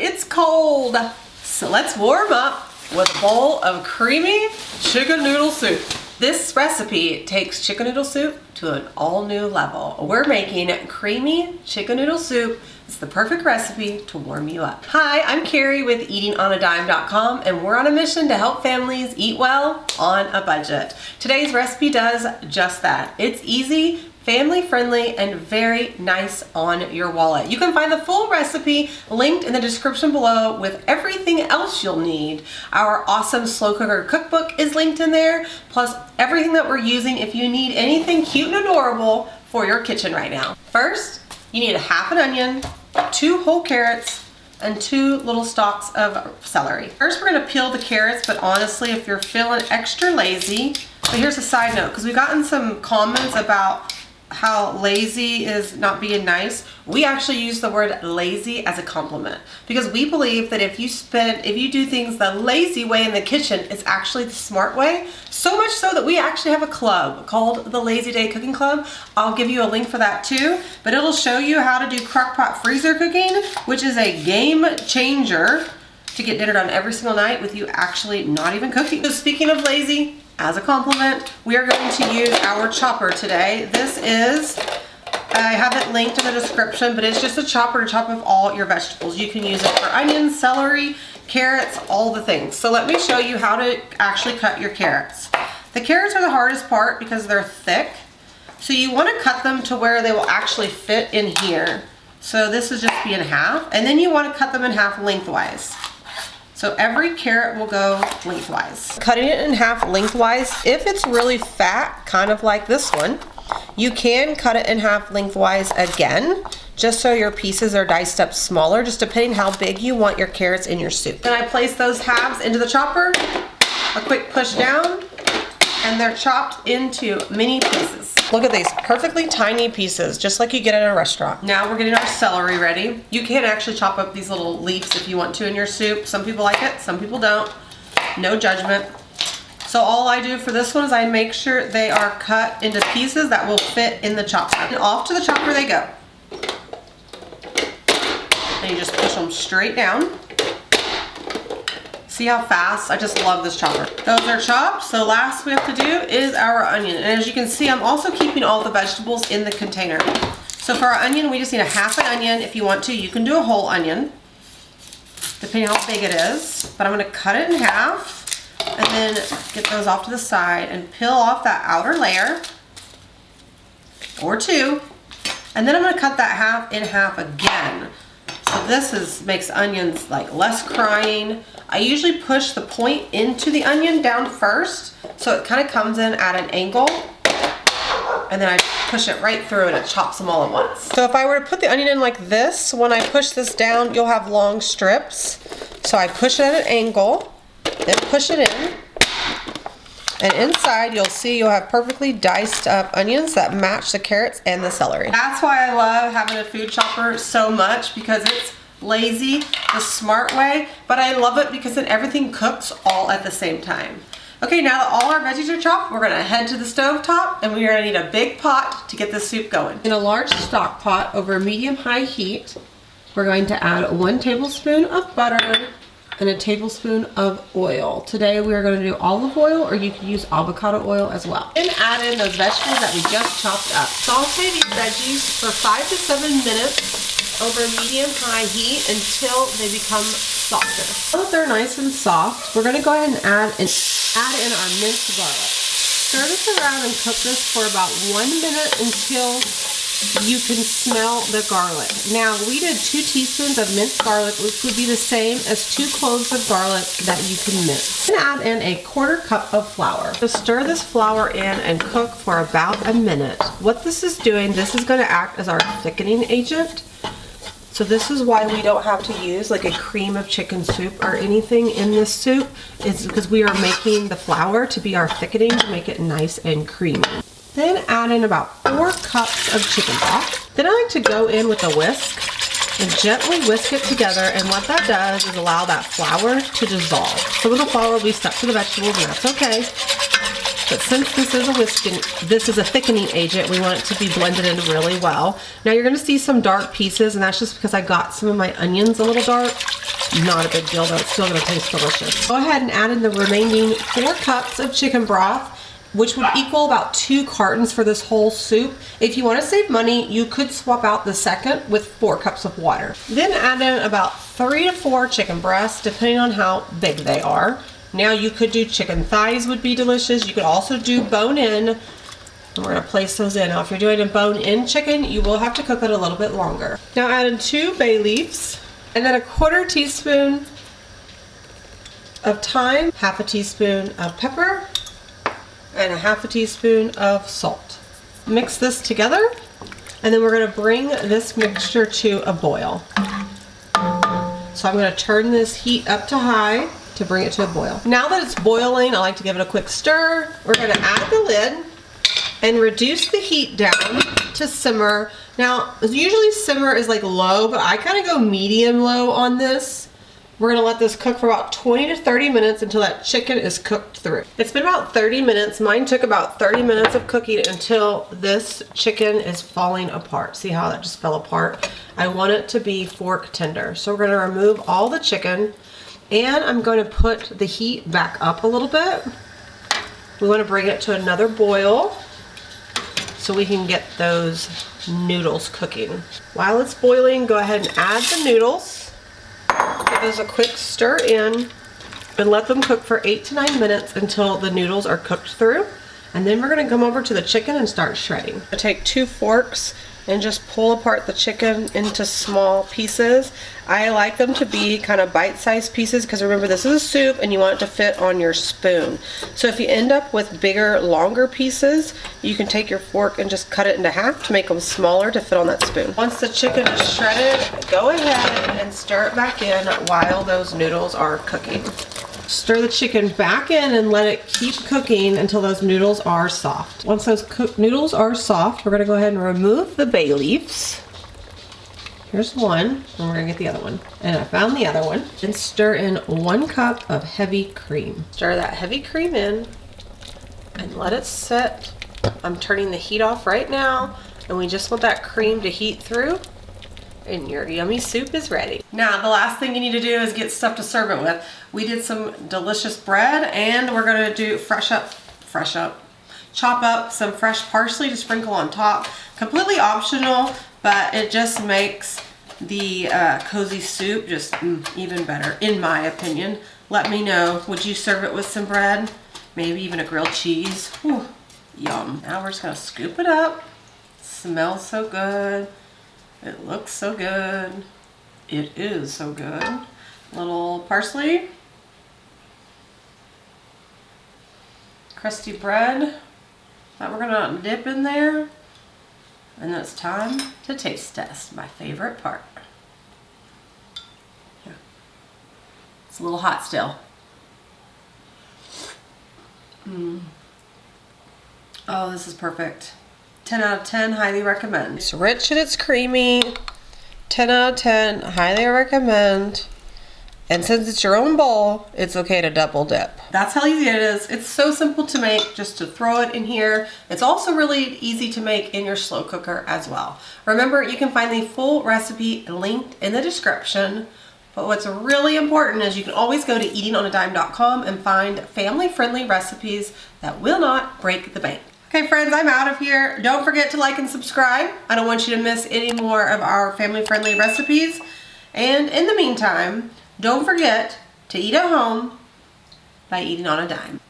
it's cold. So let's warm up with a bowl of creamy chicken noodle soup. This recipe takes chicken noodle soup to an all new level. We're making creamy chicken noodle soup. It's the perfect recipe to warm you up. Hi, I'm Carrie with eatingonadime.com, and we're on a mission to help families eat well on a budget. Today's recipe does just that. It's easy, family friendly, and very nice on your wallet. You can find the full recipe linked in the description below with everything else you'll need. Our awesome slow cooker cookbook is linked in there, plus everything that we're using if you need anything cute and adorable for your kitchen right now. First, you need a half an onion, 2 whole carrots, and 2 little stalks of celery. First, we're gonna peel the carrots, but honestly, if you're feeling extra lazy, but here's a side note, because we've gotten some comments about how lazy is not being nice. We actually use the word lazy as a compliment, because we believe that if you do things the lazy way in the kitchen, it's actually the smart way. So much so that we actually have a club called the Lazy Day Cooking Club. I'll give you a link for that too, but it'll show you how to do crock-pot freezer cooking, which is a game changer to get dinner done every single night with you actually not even cooking. So speaking of lazy, as a compliment, we are going to use our chopper today. This is, I have it linked in the description, but it's just a chopper to chop up all your vegetables. You can use it for onions, celery, carrots, all the things. So let me show you how to actually cut your carrots. The carrots are the hardest part because they're thick. So you want to cut them to where they will actually fit in here. So this is just be in half, and then you want to cut them in half lengthwise. So every carrot will go lengthwise. Cutting it in half lengthwise, if it's really fat, kind of like this one, you can cut it in half lengthwise again, just so your pieces are diced up smaller, just depending how big you want your carrots in your soup. Then I place those halves into the chopper, a quick push down, and they're chopped into mini pieces. Look at these perfectly tiny pieces, just like you get at a restaurant. Now we're getting our celery ready. You can actually chop up these little leaves if you want to in your soup. Some people like it, some people don't. No judgment. So all I do for this one is I make sure they are cut into pieces that will fit in the chopper. And off to the chopper they go. And you just push them straight down. See how fast? I just love this chopper. Those are chopped, so last we have to do is our onion. And as you can see, I'm also keeping all the vegetables in the container. So for our onion, we just need a half an onion. If you want to, you can do a whole onion, depending on how big it is. But I'm gonna cut it in half and then get those off to the side and peel off that outer layer, or 2. And then I'm gonna cut that half in half again. So this makes onions like less crying. I usually push the point into the onion down first, so it kind of comes in at an angle, and then I push it right through and it chops them all at once. So if I were to put the onion in like this, when I push this down, you'll have long strips. So I push it at an angle, then push it in, and inside you'll see you'll have perfectly diced up onions that match the carrots and the celery. That's why I love having a food chopper so much, because it's lazy, the smart way, but I love it because then everything cooks all at the same time. Okay, now that all our veggies are chopped, we're gonna head to the stove top, and we're gonna need a big pot to get this soup going. In a large stock pot over medium-high heat, we're going to add 1 tablespoon of butter and a tablespoon of oil. Today we are going to do olive oil, or you can use avocado oil as well. And add in those vegetables that we just chopped up. Saute these veggies for 5 to 7 minutes over medium-high heat until they become softer. Now that they're nice and soft, we're going to go ahead and add in our minced garlic. Stir this around and cook this for about 1 minute until you can smell the garlic. Now we did 2 teaspoons of minced garlic, which would be the same as 2 cloves of garlic that you can mince. And add in a 1/4 cup of flour. So stir this flour in and cook for about a minute. What this is doing, this is going to act as our thickening agent. So this is why we don't have to use like a cream of chicken soup or anything in this soup. It's because we are making the flour to be our thickening to make it nice and creamy. Then add in about 4 cups of chicken broth. Then I like to go in with a whisk and gently whisk it together, and what that does is allow that flour to dissolve. So a little flour will be stuck to the vegetables, and that's okay. But since this is a thickening agent, we want it to be blended in really well. Now you're going to see some dark pieces, and that's just because I got some of my onions a little dark. not a big deal though, it's still gonna taste delicious. Go ahead and add in the remaining 4 cups of chicken broth, which would equal about 2 cartons for this whole soup. If you wanna save money, you could swap out the second with 4 cups of water. Then add in about 3 to 4 chicken breasts, depending on how big they are. Now you could do chicken thighs would be delicious. You could also do bone in. And we're gonna place those in. Now if you're doing a bone in chicken, you will have to cook it a little bit longer. Now add in 2 bay leaves, and then a 1/4 teaspoon of thyme, 1/2 teaspoon of pepper, and a 1/2 teaspoon of salt. Mix this together, and then we're gonna bring this mixture to a boil. So I'm gonna turn this heat up to high to bring it to a boil. Now that it's boiling, I like to give it a quick stir. We're gonna add the lid and reduce the heat down to simmer. Now, usually simmer is like low, but I kind of go medium low on this. We're gonna let this cook for about 20 to 30 minutes until that chicken is cooked through. It's been about 30 minutes. Mine took about 30 minutes of cooking until this chicken is falling apart. See how that just fell apart? I want it to be fork tender. So we're gonna remove all the chicken, and I'm going to put the heat back up a little bit. We want to bring it to another boil so we can get those noodles cooking. While it's boiling, go ahead and add the noodles. Give those a quick stir in and let them cook for 8 to 9 minutes until the noodles are cooked through. And then we're going to come over to the chicken and start shredding. I take 2 forks and just pull apart the chicken into small pieces. I like them to be kind of bite-sized pieces because remember, this is a soup and you want it to fit on your spoon. So if you end up with bigger, longer pieces, you can take your fork and just cut it into half to make them smaller to fit on that spoon. Once the chicken is shredded, go ahead and stir it back in while those noodles are cooking. Stir the chicken back in and let it keep cooking until those noodles are soft. Once those noodles are soft, we're gonna go ahead and remove the bay leaves. Here's one, and we're gonna get the other one. And I found the other one. And stir in 1 cup of heavy cream. Stir that heavy cream in and let it sit. I'm turning the heat off right now, and we just want that cream to heat through, and your yummy soup is ready. Now, the last thing you need to do is get stuff to serve it with. We did some delicious bread, and we're gonna do chop up some fresh parsley to sprinkle on top. Completely optional, but it just makes the cozy soup just even better, in my opinion. Let me know, would you serve it with some bread? Maybe even a grilled cheese? Whew, yum. Now we're just gonna scoop it up. It smells so good. It looks so good. It is so good. Little parsley. Crusty bread that we're gonna dip in there. And then it's time to taste test, my favorite part. Yeah. It's a little hot still. Oh, this is perfect. 10 out of 10, highly recommend. It's rich and it's creamy. 10 out of 10, highly recommend. And since it's your own bowl, it's okay to double dip. That's how easy it is. It's so simple to make, just to throw it in here. It's also really easy to make in your slow cooker as well. Remember, you can find the full recipe linked in the description. But what's really important is you can always go to eatingonadime.com and find family-friendly recipes that will not break the bank. Okay friends, I'm out of here. Don't forget to like and subscribe. I don't want you to miss any more of our family-friendly recipes. And in the meantime, don't forget to eat at home by eating on a dime.